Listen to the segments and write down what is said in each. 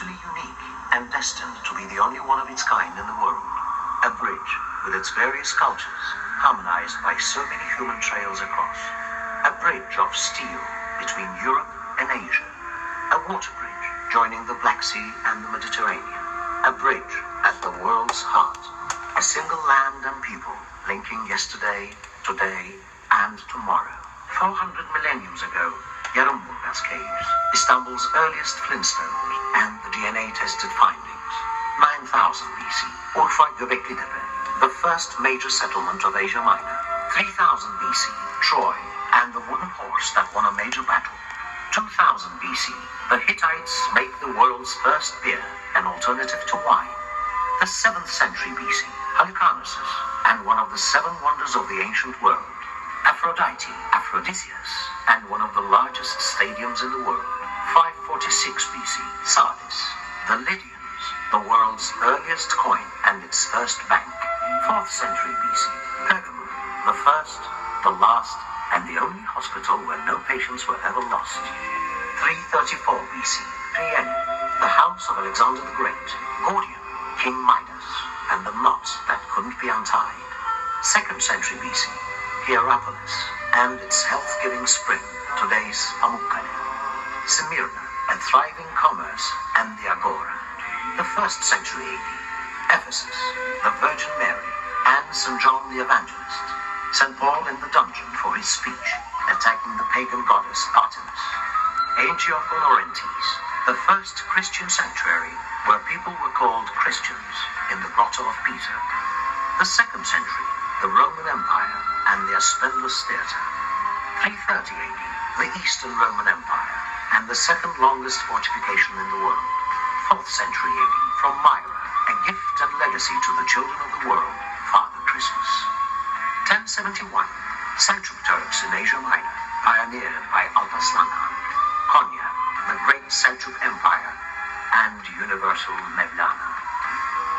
totally unique and destined to be the only one of its kind in the world. A bridge with its various cultures, harmonized by so many human trails across. A bridge of steel between Europe and Asia. A water bridge joining the Black Sea and the Mediterranean. A bridge at the world's heart. A single land and people linking yesterday, today, and tomorrow. 400 millenniums ago, Yarımbulgaz caves, Istanbul's earliest flintstones, and the DNA-tested findings. 9000 BC, Urfa Göbeklitepe, the first major settlement of Asia Minor. 3000 BC, Troy, and the wooden horse that won a major battle. 2000 BC, the Hittites make the world's first beer, an alternative to wine. The 7th century BC, Halicarnassus, and one of the 7 wonders of the ancient world. Aphrodite, Aphrodisias, and one of the largest stadiums in the world. 546 BC, Sardis. The Lydians, the world's earliest coin and its first bank. 4th century BC, Pergamum, the first, the last, and the only hospital where no patients were ever lost. 334 BC, Priene, the house of Alexander the Great. Gordium, King Midas, and the knot that couldn't be untied. 2nd century BC, Hierapolis, and its health-giving spring, today's Pamukkale. Smyrna, a thriving commerce, and the Agora. The 1st century AD, Ephesus, the Virgin Mary, and St. John the Evangelist. St. Paul in the dungeon for his speech, attacking the pagan goddess Artemis. Antioch on Orontes, the first Christian sanctuary where people were called Christians in the Grotto of Peter. The 2nd century, the Roman Empire and the Aspendos Theatre. 330 AD, the Eastern Roman Empire, and the 2nd longest fortification in the world. 4th century AD, from Myra, a gift and legacy to the children of the world, Father Christmas. 1071, Seljuk Turks in Asia Minor, pioneered by Alparslan Han. Konya, the great Seljuk Empire, and universal Mevlana.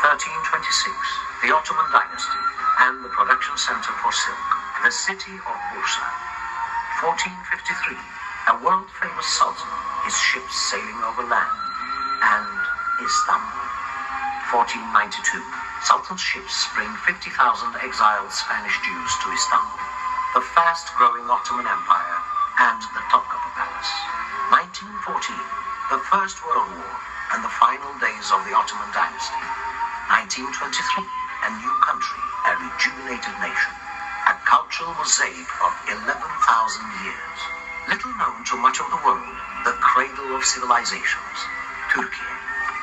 1326, the Ottoman dynasty, and the production center for silk, the city of Bursa. 1453, a world-famous sultan, his ships sailing over land, and Istanbul. 1492, sultan's ships bring 50,000 exiled Spanish Jews to Istanbul, the fast-growing Ottoman Empire, and the Topkapı Palace. 1914, the First World War, and the final days of the Ottoman dynasty. 1923, a new country, a rejuvenated nation, a cultural mosaic of 11,000 years. Little known to much of the world, the cradle of civilizations, Turkey.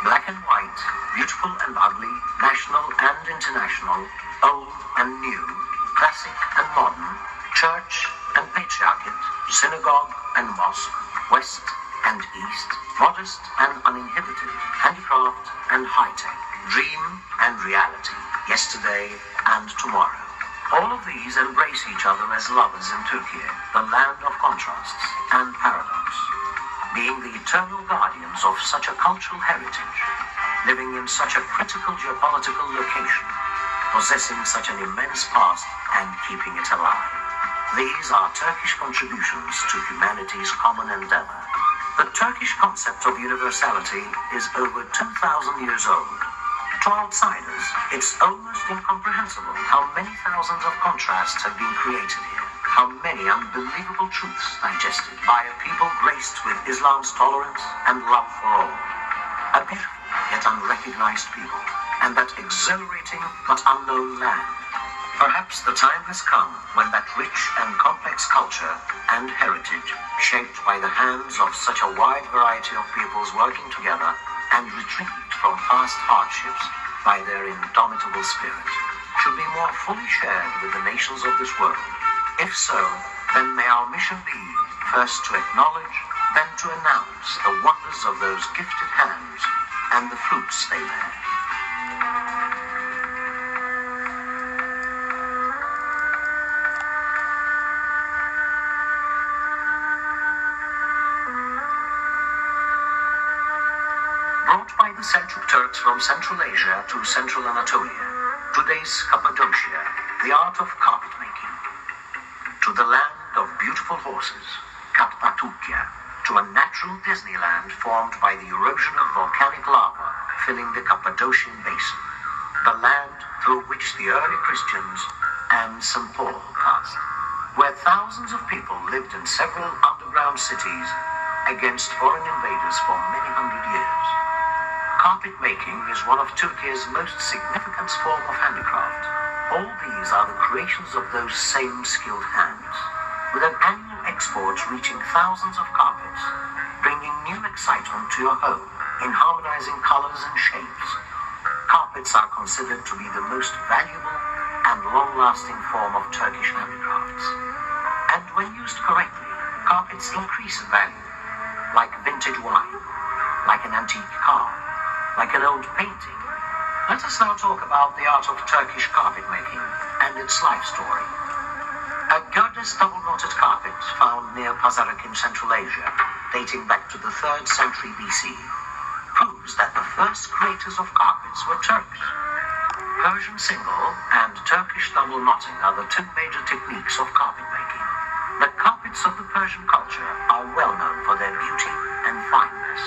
Black and white, beautiful and ugly, national and international, old and new, classic and modern, church and patriarchate, synagogue and mosque, west and east, modest and uninhibited, handicraft and high-tech, dream and reality, yesterday and tomorrow. All of these embrace each other as lovers in Turkey, the land of contrasts and paradox. Being the eternal guardians of such a cultural heritage, living in such a critical geopolitical location, possessing such an immense past and keeping it alive. These are Turkish contributions to humanity's common endeavor. The Turkish concept of universality is over 2,000 years old. To outsiders, it's almost incomprehensible how many thousands of contrasts have been created here, how many unbelievable truths digested by a people graced with Islam's tolerance and love for all. A beautiful yet unrecognized people, and that exhilarating but unknown land. Perhaps the time has come when that rich and complex culture and heritage, shaped by the hands of such a wide variety of peoples working together and retrieved from past hardships by their indomitable spirit, should be more fully shared with the nations of this world. If so, then may our mission be first to acknowledge, then to announce the wonders of those gifted hands and the fruits they bear. Brought by the Seljuk Turks from Central Asia to Central Anatolia, today's Cappadocia, the art of carpet making. To the land of beautiful horses, Cappadocia, to a natural Disneyland formed by the erosion of volcanic lava filling the Cappadocian Basin, the land through which the early Christians and St. Paul passed, where thousands of people lived in several underground cities against foreign invaders for many hundred years. Carpet making is one of Turkey's most significant forms of handicraft. All these are the creations of those same skilled hands, with an annual export reaching thousands of carpets, bringing new excitement to your home in harmonizing colors and shapes. Carpets are considered to be the most valuable and long-lasting form of Turkish handicrafts. And when used correctly, carpets increase in value, like vintage wine, like an antique car, like an old painting. Let us now talk about the art of Turkish carpet making and its life story. A Gördüz double-knotted carpet found near Pazarık in Central Asia, dating back to the 3rd century BC, proves that the first creators of carpets were Turks. Persian single and Turkish double knotting are the two major techniques of carpet making. The carpets of the Persian culture are well known for their beauty and fineness,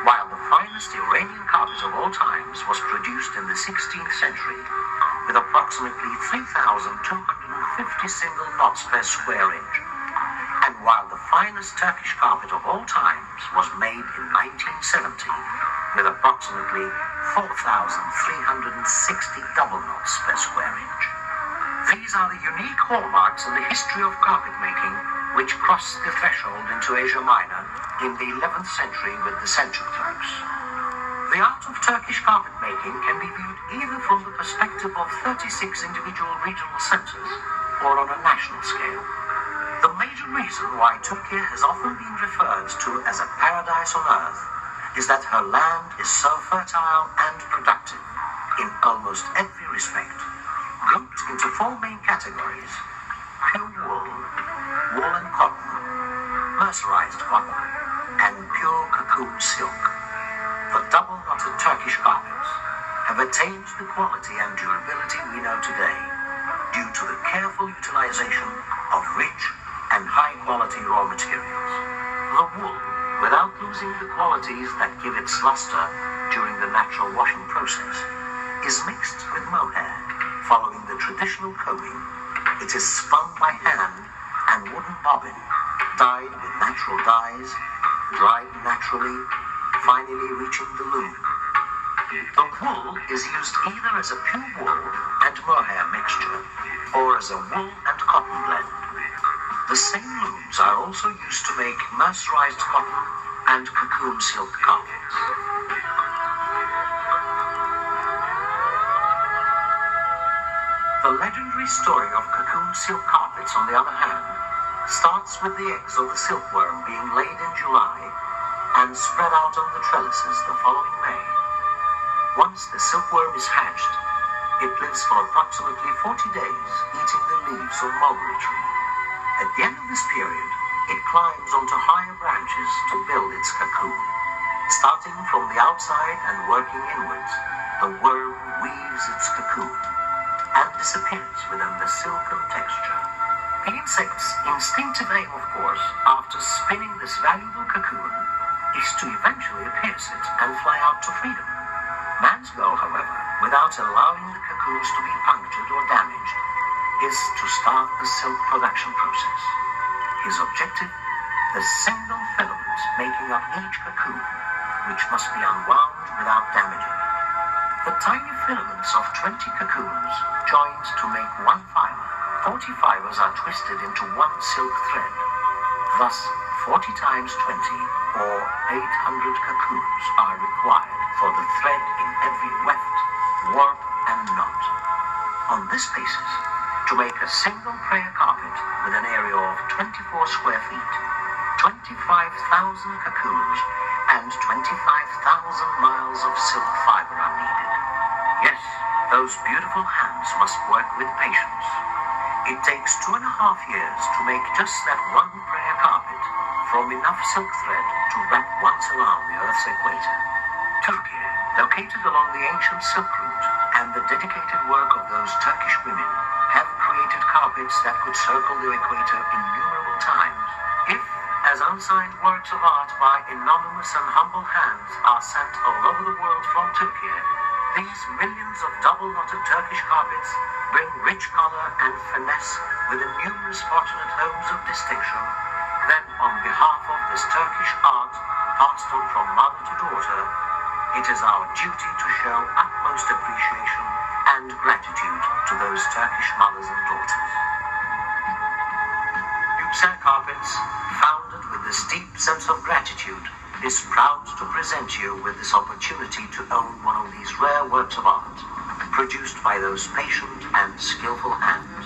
while the finest Iranian carpet of all times was produced in the 16th century with approximately 3,250 single knots per square inch, and while the finest Turkish carpet of all times was made in 1970 with approximately 4,360 double knots per square inch. These are the unique hallmarks in the history of carpet making which crossed the threshold into Asia Minor in the 11th century with the Seljuk Turks. The art of Turkish carpet making can be viewed either from the perspective of 36 individual regional centers or on a national scale. The major reason why Turkey has often been referred to as a paradise on earth is that her land is so fertile and productive in almost every respect. Grouped into 4 main categories: pure wool, wool and cotton, mercerized cotton, and pure cocoon silk, the double-knotted Turkish carpets have attained the quality and durability we know today due to the careful utilization of rich and high-quality raw materials. The wool, without losing the qualities that give its luster during the natural washing process, is mixed with mohair. Following the traditional combing, it is spun by hand and wooden bobbin, dyed with natural dyes, dried naturally, finally reaching the loom. The wool is used either as a pure wool and mohair mixture or as a wool and cotton blend. The same looms are also used to make mercerized cotton and cocoon silk carpets. The legendary story of cocoon silk carpets, on the other hand, starts with the eggs of the silkworm being laid in July and spread out on the trellises the following May. Once the silkworm is hatched, it lives for approximately 40 days eating the leaves of mulberry tree. At the end of this period, it climbs onto higher branches to build its cocoon. Starting from the outside and working inwards, the worm weaves its cocoon and disappears within the silken texture. The insect's instinctive aim, of course, after spinning this valuable cocoon, is to eventually pierce it and fly out to freedom. Man's goal, however, without allowing the cocoons to be punctured or damaged, is to start the silk production process. His objective, the single filament making up each cocoon, which must be unwound without damaging it. The tiny filaments of 20 cocoons joined to make one fiber. 40 fibers are twisted into one silk thread. Thus, 40 times 20, or 800 cocoons, are required for the thread in every weft, warp, and knot. On this basis, to make a single prayer carpet with an area of 24 square feet, 25,000 cocoons and 25,000 miles of silk fiber are needed. Yes, those beautiful hands must work with patience. It takes 2.5 years to make just that one prayer carpet from enough silk thread to wrap once around the Earth's equator. Turkey, located along the ancient Silk Route, and the dedicated work of those Turkish women have created carpets that could circle the equator innumerable times. If, as As unsigned works of art by anonymous and humble hands are sent all over the world from Turkey, these millions of double-knotted Turkish carpets bring rich color and finesse within numerous fortunate homes of distinction. Then, on behalf of this Turkish art, passed on from mother to daughter, it is our duty to show utmost appreciation and gratitude to those Turkish mothers and daughters. Yüksel Carpets, founded with this deep sense of gratitude, is proud to present you with this opportunity to own one of these rare works of art, produced by those patient and skillful hands.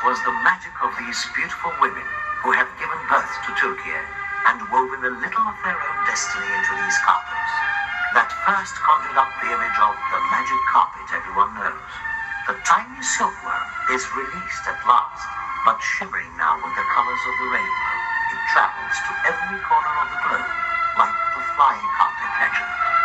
was the magic of these beautiful women who have given birth to Turkey and woven a little of their own destiny into these carpets that first conjured up the image of the magic carpet everyone knows. The tiny silkworm is released at last, but shimmering now with the colors of the rainbow. It travels to every corner of the globe like the flying carpet legend.